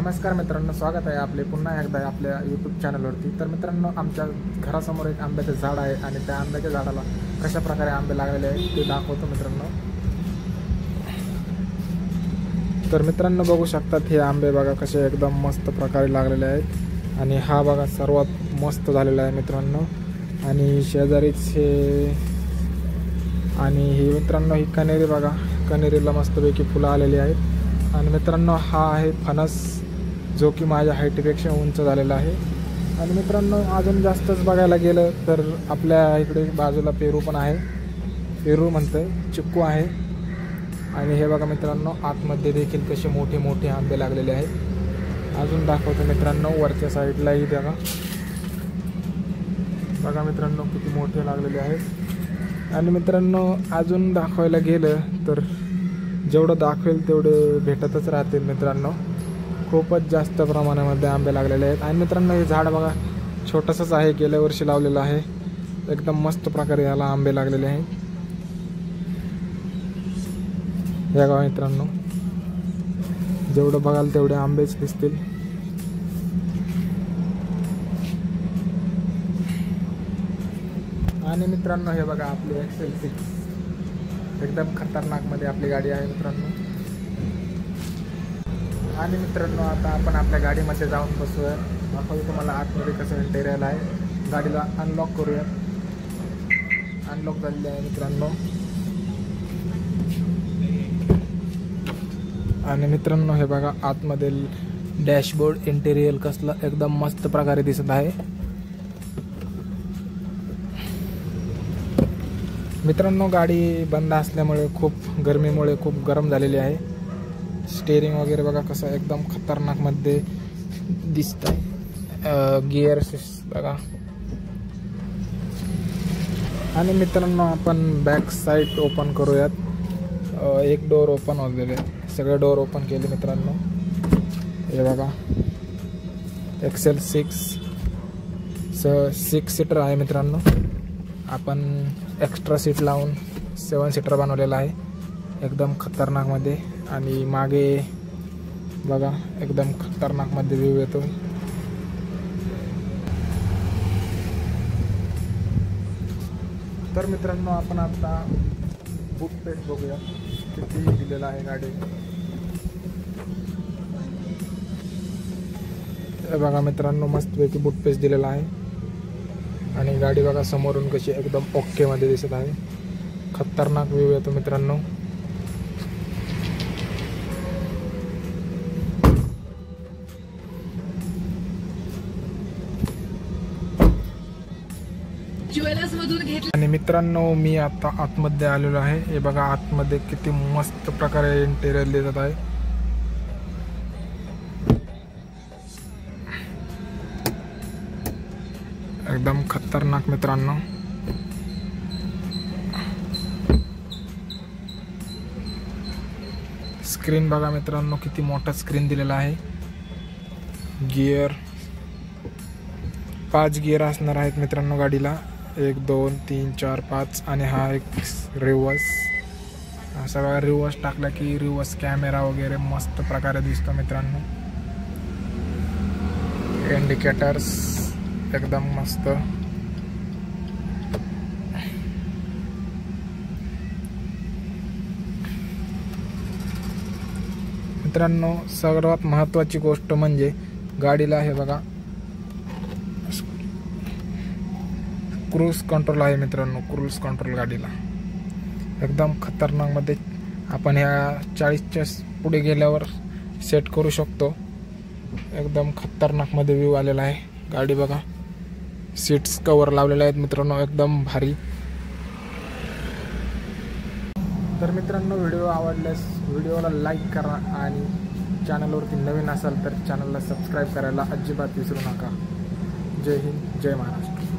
नमस्कार मित्रांनो, स्वागत आहे आपले पुन्हा एकदा आपल्या यूट्यूब चॅनलवरती। तर मित्रांनो, आमच्या घरासमोर एक आंब्याचं झाड आहे आणि त्या आंब्याच्या झाडाला कशा प्रकारे आंबे लागलेले आहेत ते दाखवतो मित्रांनो। तर मित्रांनो बघू शकतात, हे आंबे बघा कसे एकदम मस्त प्रकारे लागलेले आहेत आणि हा बघा सर्वात मस्त झालेला आहे मित्रांनो। आणि शेजारीच हे आणि ही मित्रांनो ही कनेरी बघा, कनेरीला मस्तपैकी फुलं आलेली आहेत। आणि मित्रांनो हा आहे फणस, जो की माझ्या हाईटपेक्षा उंच झालेला आहे। आणि मित्रांनो अजून जास्तच बघायला गेलं तर आपल्या इकडे बाजूला पेरू पण आहे, पेरू म्हणतोय, चिक्कू आहे। आणि हे बघा मित्रांनो, आतमध्ये देखील कसे मोठे मोठे आंबे लागलेले आहेत। अजून दाखवतो मित्रांनो, वरच्या साईडलाही बघा मित्रांनो किती मोठे लागलेले आहेत। आणि मित्रांनो अजून दाखवायला गेलं तर जेवढं दाखवेल तेवढे भेटतच राहतील मित्रांनो। खूपच जास्त प्रमाणामध्ये आंबे लागलेले आहेत। आणि मित्रांनो हे झाड बघा छोटंसंच आहे, गेल्या वर्षी लावलेलं आहे। एकदम मस्त प्रकारे याला आंबे लागलेले आहेत। हे बघा मित्रांनो, जेवढं बघाल तेवढे आंबेच दिसतील। आणि मित्रांनो हे बघा आपली XL6 एकदम खतरनाक मध्ये आपली गाडी आहे मित्रांनो। आणि मित्रांनो आता आपण आपल्या गाडीमध्ये जाऊन बसूया, दाखवतो तुम्हाला आतमध्ये कसं इंटेरियर आहे। गाडीला अनलॉक करूया, अनलॉक झालेली आहे मित्रांनो। आणि मित्रांनो हे बघा आतमध्ये डॅशबोर्ड इंटेरियर कसलं एकदम मस्त प्रकारे दिसत आहे मित्रांनो। गाडी बंद असल्यामुळे खूप गरमीमुळे खूप गरम झालेली आहे। स्टेअरिंग वगैरे बघा कसं एकदम खतरनाक मध्ये दिसत आहे, गिअर बघा। आणि मित्रांनो आपण बॅक साईड ओपन करूयात। एक डोर ओपन वगैरे सगळे डोर ओपन केले मित्रांनो। हे बघा XL6 6 सीटर आहे मित्रांनो। आपण एक्स्ट्रा सीट लावून 7 सीटर बनवलेला आहे, एकदम खतरनाक मध्ये। आणि मागे बघा एकदम खतरनाक मध्ये व्ह्यू येतो। तर मित्रांनो आपण आता बूट पेस्ट बघूया किती दिलेला आहे गाडी। बघा मित्रांनो मस्तपैकी बूट पेस्ट दिलेला आहे। आणि गाडी बघा समोरून कशी एकदम ओके मध्ये दिसत आहे, खतरनाक व्ह्यू येतो मित्रांनो। आणि मित्रांनो मी आता आतमध्ये आलेलो आहे। हे बघा आतमध्ये किती मस्त प्रकारे इंटेरियर दिसत आहे। एकदम खतरनाक मित्रांनो। स्क्रीन बघा मित्रांनो किती मोठा स्क्रीन दिलेला आहे। गिअर 5 गिअर असणार आहेत मित्रांनो गाडीला, 1 2 3 4 5। आणि हा एक रिवर्स, सगळा रिवर्स टाकला की रिवर्स कॅमेरा वगैरे मस्त प्रकारे दिसतो मित्रांनो। इंडिकेटर्स एकदम मस्त। मित्रांनो सर्वात महत्त्वाची गोष्ट म्हणजे गाडीला हे बघा क्रूज कंट्रोल आहे मित्रांनो, क्रूज कंट्रोल गाडीला एकदम खतरनाक मध्ये। आपण ह्या 40च्या पुढे गेल्यावर सेट करू शकतो। एकदम खतरनाक मध्ये व्ह्यू आलेला आहे। गाडी बघा, सीट्स कवर लावलेले आहेत मित्रांनो, एकदम भारी। तर मित्रांनो व्हिडिओ आवडल्यास व्हिडिओला लाईक करा आणि चॅनलवरती नवीन असाल तर चॅनलला सबस्क्राईब करायला अजिबात विसरू नका। जय हिंद, जय महाराष्ट्र।